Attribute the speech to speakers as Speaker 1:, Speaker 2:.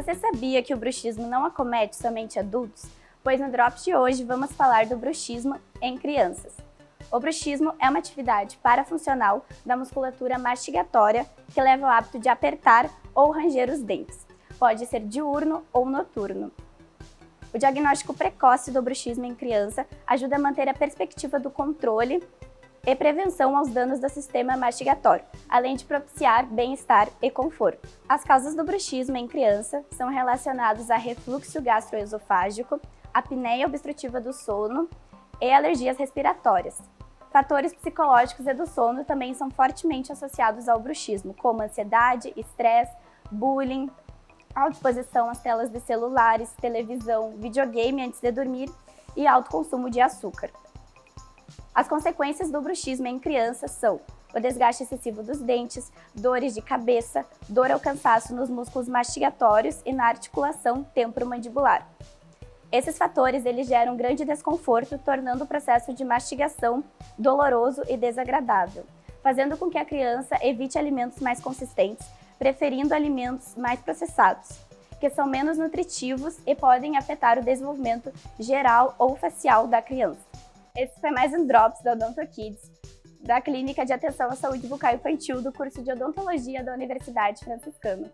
Speaker 1: Você sabia que o bruxismo não acomete somente adultos? Pois no Drops de hoje vamos falar do bruxismo em crianças. O bruxismo é uma atividade parafuncional da musculatura mastigatória que leva ao hábito de apertar ou ranger os dentes. Pode ser diurno ou noturno. O diagnóstico precoce do bruxismo em criança ajuda a manter a perspectiva do controle e prevenção aos danos do sistema mastigatório, além de propiciar bem-estar e conforto. As causas do bruxismo em criança são relacionadas a refluxo gastroesofágico, apneia obstrutiva do sono e alergias respiratórias. Fatores psicológicos e do sono também são fortemente associados ao bruxismo, como ansiedade, estresse, bullying, alta exposição às telas de celulares, televisão, videogame antes de dormir e alto consumo de açúcar. As consequências do bruxismo em crianças são o desgaste excessivo dos dentes, dores de cabeça, dor ao cansaço nos músculos mastigatórios e na articulação temporomandibular. Esses fatores eles geram grande desconforto, tornando o processo de mastigação doloroso e desagradável, fazendo com que a criança evite alimentos mais consistentes, preferindo alimentos mais processados, que são menos nutritivos e podem afetar o desenvolvimento geral ou facial da criança. Esse foi mais um Drops da Odonto Kids, da Clínica de Atenção à Saúde Bucal Infantil do curso de Odontologia da Universidade Franciscana.